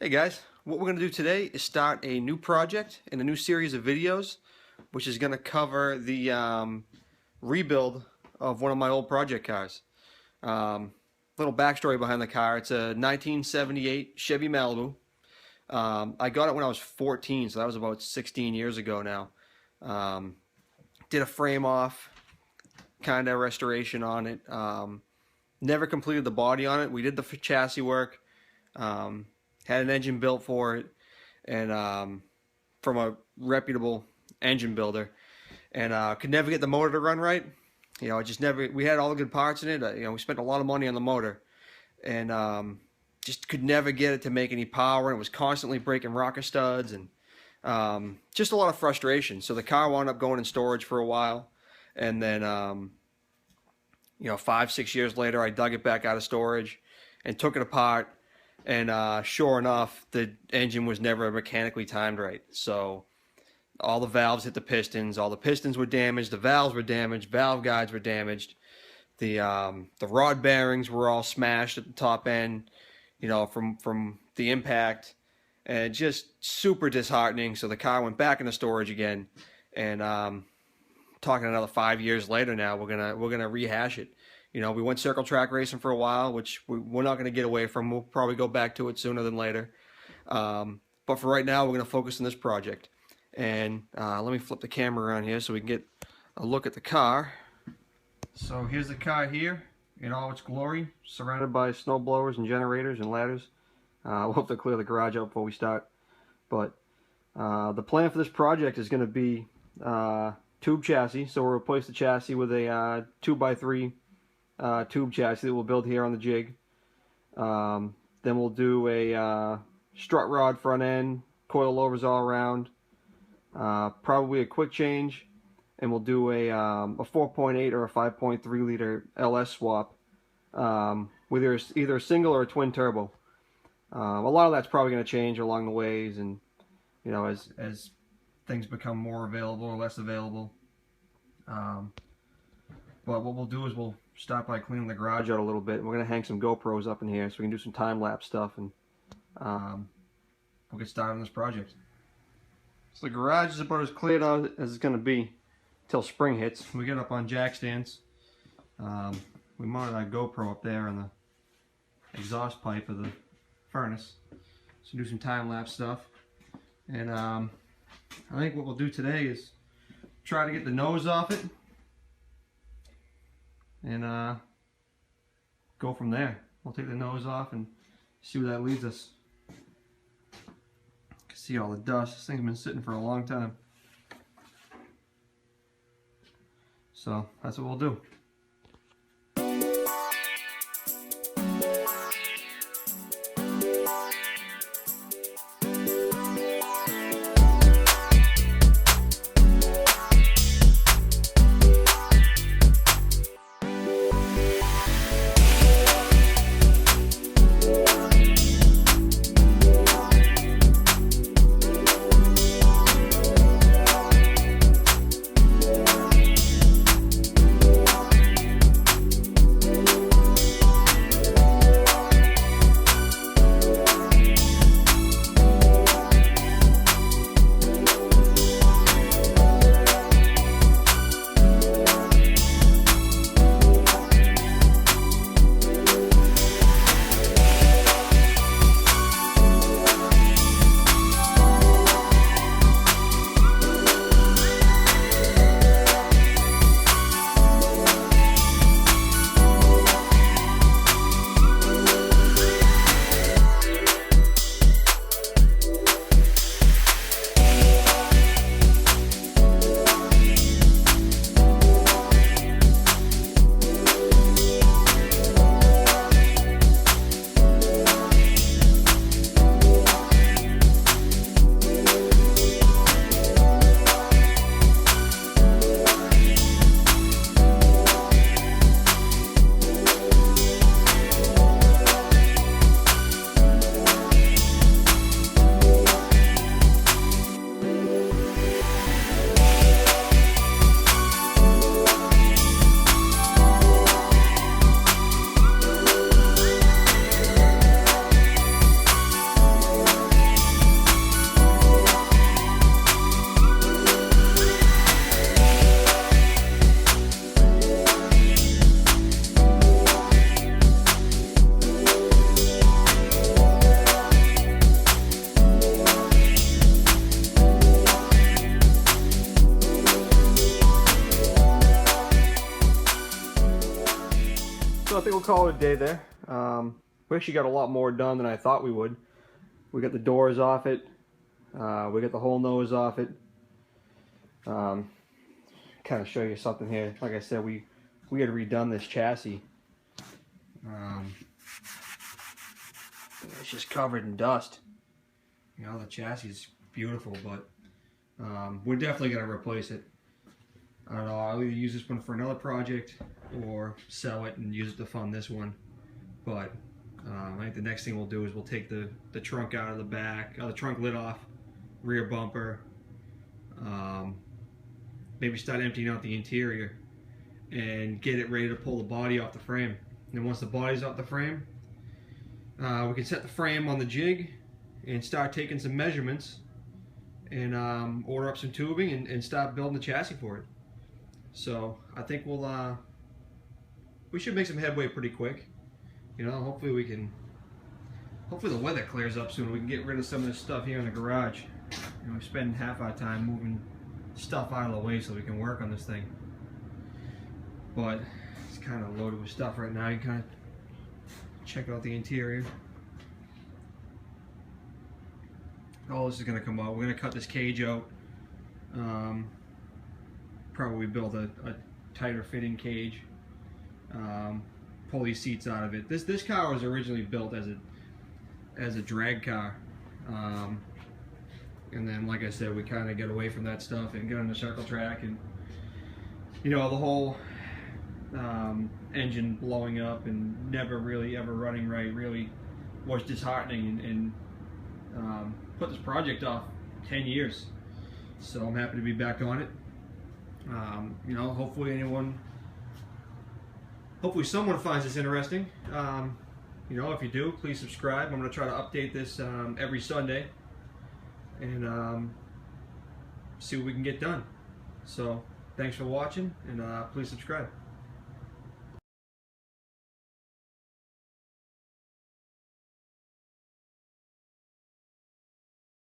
Hey guys, what we're going to do today is start a new project and a new series of videos which is going to cover the rebuild of one of my old project cars. Little backstory behind the car: it's a 1978 Chevy Malibu. I got it when I was 14, so that was about 16 years ago now. Did a frame off kind of restoration on it. Never completed the body on it. We did the chassis work. Had an engine built for it, and from a reputable engine builder, and could never get the motor to run right. You know, it just never. We had all the good parts in it. You know, we spent a lot of money on the motor, and just could never get it to make any power. And it was constantly breaking rocker studs, and just a lot of frustration. So the car wound up going in storage for a while, and then 5-6 years later, I dug it back out of storage and took it apart. And sure enough, the engine was never mechanically timed right. So all the valves hit the pistons. All the pistons were damaged. The valves were damaged. Valve guides were damaged. The rod bearings were all smashed at the top end, you know, from the impact, and just super disheartening. So the car went back into storage again. And talking another 5 years later now, we're gonna rehash it. You know, we went circle track racing for a while, which we're not going to get away from. We'll probably go back to it sooner than later. But for right now, we're going to focus on this project. And let me flip the camera around here so we can get a look at the car. So here's the car here in all its glory, surrounded by snow blowers and generators and ladders. We'll have to clear the garage out before we start. But the plan for this project is going to be tube chassis. So we'll replace the chassis with a 2x3 tube chassis that we'll build here on the jig. Then we'll do a strut rod front end, coil overs all around, probably a quick change, and we'll do a 4.8 or a 5.3 liter LS swap with either a single or a twin turbo. A lot of that's probably going to change along the ways, and you know, as things become more available or less available. But what we'll do is we'll start by cleaning the garage out a little bit. We're going to hang some GoPros up in here so we can do some time-lapse stuff, and we'll get started on this project. So the garage is about as cleared out as it's going to be till spring hits. We get up on jack stands. We mounted our GoPro up there on the exhaust pipe of the furnace. So do some time-lapse stuff. And I think what we'll do today is try to get the nose off it, and go from there. We'll take the nose off and see where that leads us. You can see all the dust. This thing's been sitting for a long time. So that's what we'll do. So I think we'll call it a day there. We actually got a lot more done than I thought we would. We got the doors off it. We got the whole nose off it. Kind of show you something here. Like I said, we had redone this chassis. It's just covered in dust. You know, the chassis is beautiful, but we're definitely gonna replace it. I don't know. I'll either use this one for another project or sell it and use it to fund this one. But I think the next thing we'll do is we'll take the trunk out of the back, the trunk lid off, rear bumper, maybe start emptying out the interior and get it ready to pull the body off the frame. And once the body's off the frame, we can set the frame on the jig and start taking some measurements and order up some tubing and start building the chassis for it. So I think we should make some headway pretty quick. You know, hopefully the weather clears up soon. We can get rid of some of this stuff here in the garage. You know, we spend half our time moving stuff out of the way so we can work on this thing. But it's kind of loaded with stuff right now. You kind of check out the interior. All this is going to come out. We're going to cut this cage out. Probably build a tighter fitting cage. Pull these seats out of it. This car was originally built as a drag car, and then, like I said, we kind of get away from that stuff and get on the circle track, and you know, the whole engine blowing up and never really ever running right really was disheartening, and put this project off 10 years. So I'm happy to be back on it. You know, hopefully someone finds this interesting. You know, if you do, please subscribe. I'm going to try to update this every Sunday and see what we can get done. So thanks for watching, and please subscribe.